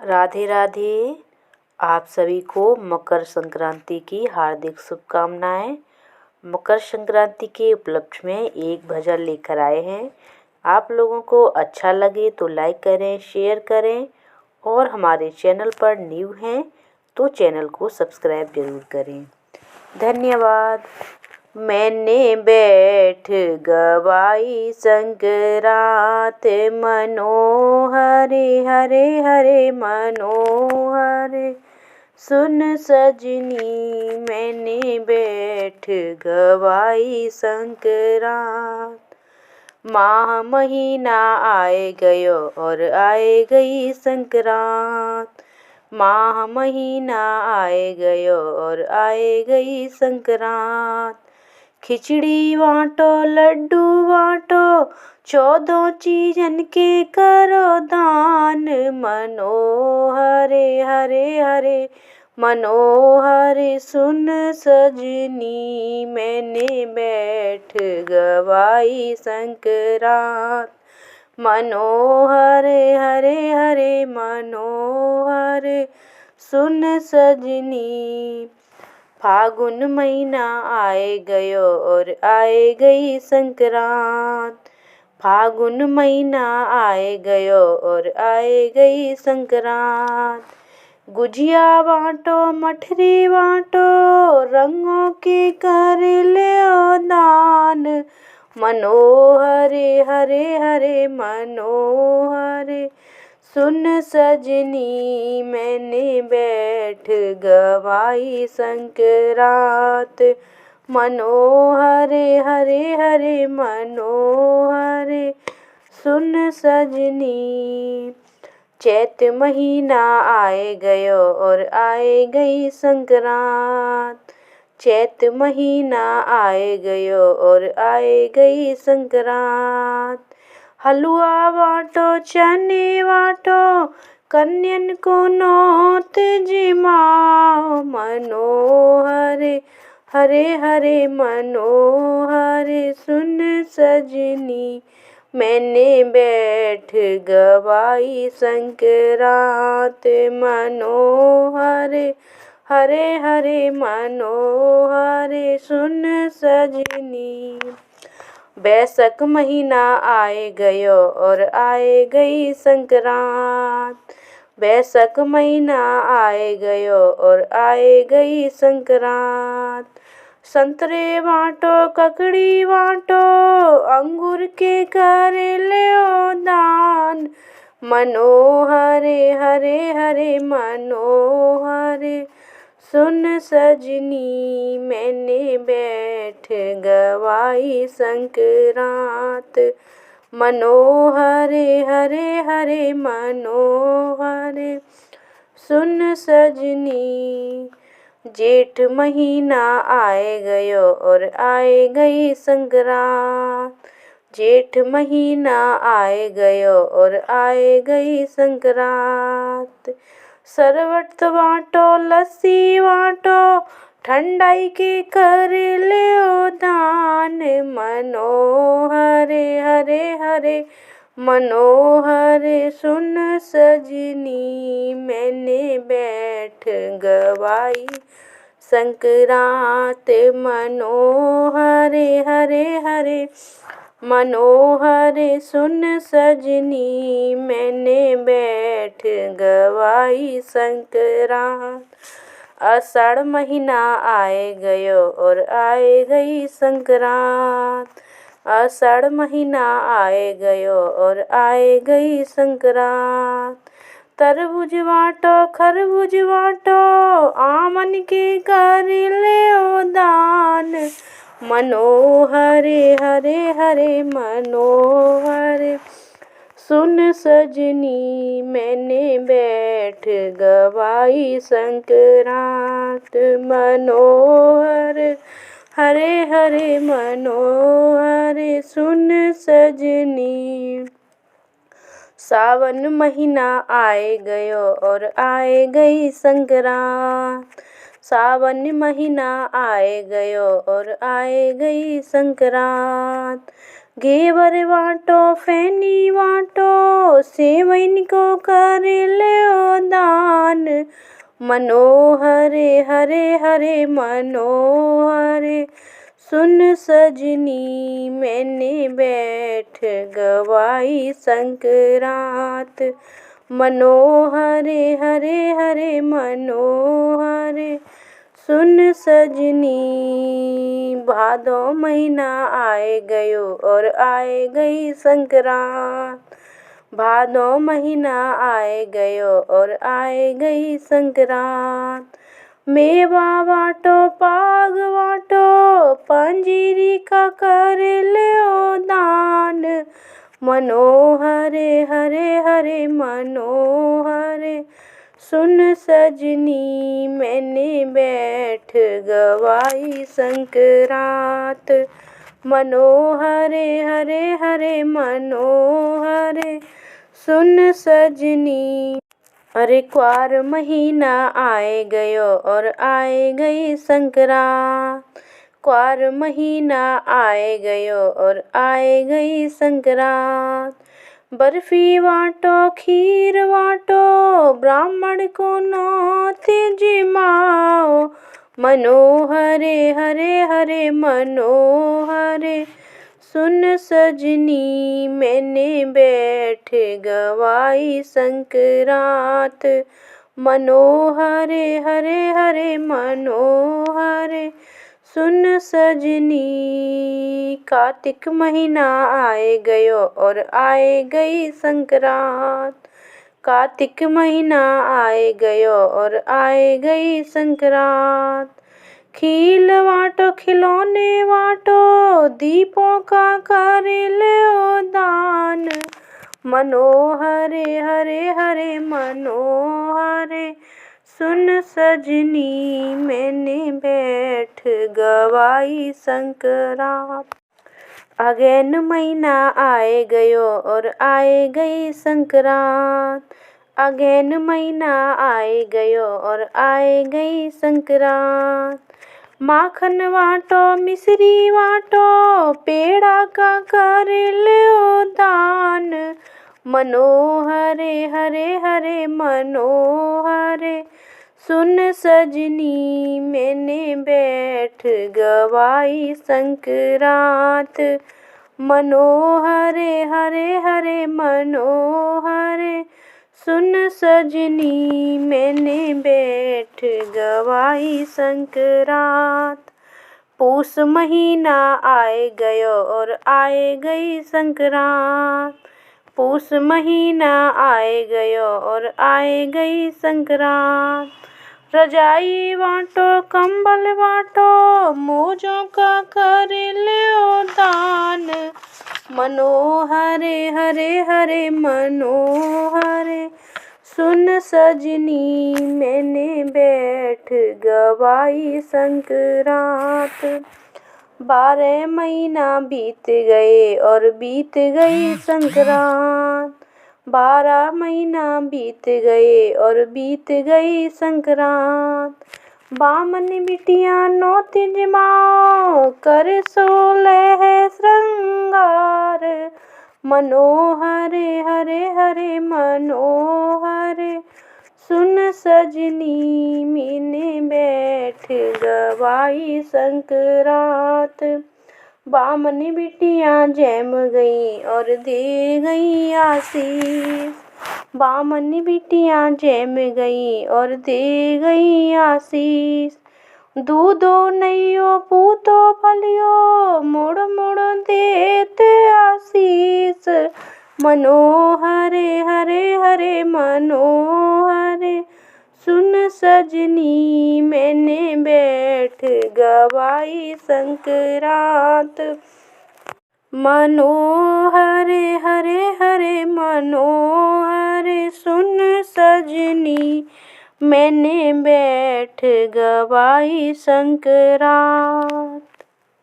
राधे राधे। आप सभी को मकर संक्रांति की हार्दिक शुभकामनाएं। मकर संक्रांति के उपलक्ष्य में एक भजन लेकर आए हैं। आप लोगों को अच्छा लगे तो लाइक करें, शेयर करें और हमारे चैनल पर न्यू हैं तो चैनल को सब्सक्राइब जरूर करें। धन्यवाद। मैंने बैठ गवाई संक्रांत मनोहरे हरे हरे मनोहरे। सुन सजनी मैंने बैठ गवाई संक्रांत। माह महीना आए गयो और आए गई संक्रांत। माह महीना आए गयो और आए गई संक्रांत। खिचड़ी बाँटो लड्डू बाँटो 14 चीजन के करो दान। मनोहरे हरे हरे मनोहरे। सुन सजनी मैंने बैठ गवाई संक्रांत। मनोहरे हरे हरे मनोहरे। सुन सजनी फागुन महीना आए गयो और आए गई संक्रांत। फागुन महीना आए गयो और आए गई संक्रांत। गुजिया बाँटो मठरी बाँटो रंगों के कर लो दान। मनोहरे हरे हरे मनोहरे। सुन सजनी मैंने बैठ गवाई संक्रांत। मनोहरे हरे हरे मनोहरे। सुन सजनी चैत महीना आए गयो और आए गई संक्रांत। चैत महीना आए गयो और आए गई संक्रांत। हलवा बाँटो चने बाँटो कन्यन को नौत जिमाओ। मनोहरे हरे हरे मनोहरे। सुन सजनी मैंने बैठ गवाई संक्रांत। मनोहरे हरे हरे मनोहरे। सुन सजनी बैसाख महीना आए गयो और आए गई संक्रांत। बैसाख महीना आए गयो और आए गई संक्रांत। संतरे बाँटो ककड़ी बाँटो अंगूर के कर लो दान। मनोहरे हरे हरे मनोहरे। सुन सजनी मैंने बैठ गवाई संक्रांत। मनोहरे हरे हरे मनोहरे। सुन सजनी जेठ महीना आए गयो और आए गई संक्रांत। जेठ महीना आए गयो और आए गई संक्रांत। शरबत बाँटो लस्सी बाँटो ठंडाई के कर लो दान। मनोहरे हरे हरे मनोहरे। सुन सजनी मैंने बैठ गवाई संक्रांत। मनोहरे हरे हरे मनोहरे। सुन सजनी मैंने बैठ गवाई संक्रांत। आषाढ़ महीना आए गयो और आए गई संक्रांत। आषाढ़ महीना आए गयो और आए गई संक्रांत। तरबूज बाँटो खरबूज बाँटो आमन के कर लो दान। मनोहरे हरे हरे मनोहरे। सुन सजनी मैंने बैठ गवाई संक्रांत। मनोहर हरे हरे मनोहरे। सुन सजनी सावन महीना आए गयो और आए गई संक्रांत। सावन महीना आए गयो और आए गई संक्रांत। घेवर बाँटो फैनी बाँटो सेवैन को कर लो मनोहरे हरे हरे मनोहरे। सुन सजनी मैंने बैठ गवाई संक्रांत। मनोहरे हरे हरे मनोहरे। सुन सजनी भादो महीना आए गयो और आए गई संक्रांत। भादो महीना आए गयो और आए गई संक्रांत। मेवा वाटो पाग वाटो पंजीरी का कर लो दान। मनोहरे हरे हरे मनोहरे। सुन सजनी मैंने बैठ गवाई संक्रांत। मनोहरे हरे हरे मनोहरे। सुन सजनी। अरे क्वार महीना आए गयो और आए गई संक्रांत। क्वार महीना आए गयो और आए गई संक्रांत। बर्फी वाटो खीर वाटो ब्राह्मण को नौते जिमाओ। मनोहरे हरे हरे मनोहरे। सुन सजनी मैंने बैठ गवाई संक्रांत। मनोहरे हरे हरे मनोहरे। सुन सजनी कार्तिक महीना आए गयो और आए गई संक्रांत। कार्तिक महीना आए गयो और आए गई संक्रांत। खील वाटो खिलौने वाटो दीपों का कर लो दान। मनोहरे हरे हरे मनोहरे। सुन सजनी मैंने बैठ गवाई संक्रांत। अगैन महीना आए गयो और आए गई संक्रांत। अगैन महीना आए गयो और आए गई संक्रांत। माखन वाटो मिश्री वाटो पेड़ा का कर लो दान। मनोहरे हरे हरे मनोहरे। सुन सजनी मैंने बैठ गवाई संक्रांत। मनोहरे हरे हरे मनोहरे। सुन सजनी मैंने बैठ गवाई संक्रांत। पूस महीना आए गयो और आए गई संक्रांत। पूस महीना आए गयो और आए गई संक्रांत। रजाई वाटो कंबल वाटो मौजों का कर लो दान। मनोहरे हरे हरे मनोहरे। सुन सजनी मैंने बैठ गवाई संक्रांत। 12 महीना बीत गए और बीत गई संक्रांत। 12 महीना बीत गए और बीत गई संक्रांत। बामन बिटिया नौत जमाओ कर 16 श्रृंगार। मनोहरे हरे हरे मनोहरे। सुन सजनी मैंने बैठ गवाई संक्रांत। बामन बिटिया जैम गई और दे गई आशीष। बामन बिटिया जैम गई और दे गई आशीष। दूधो नैयो पूतो फलियो मुड़ मुड़ देत आशीष। मनोहरे हरे हरे मनोहरे। सुन सजनी मैंने बैठ गवाई संक्रांत। मनोहरे हरे हरे मनोहरे। सुन सजनी मैंने बैठ गवाई संक्रांत।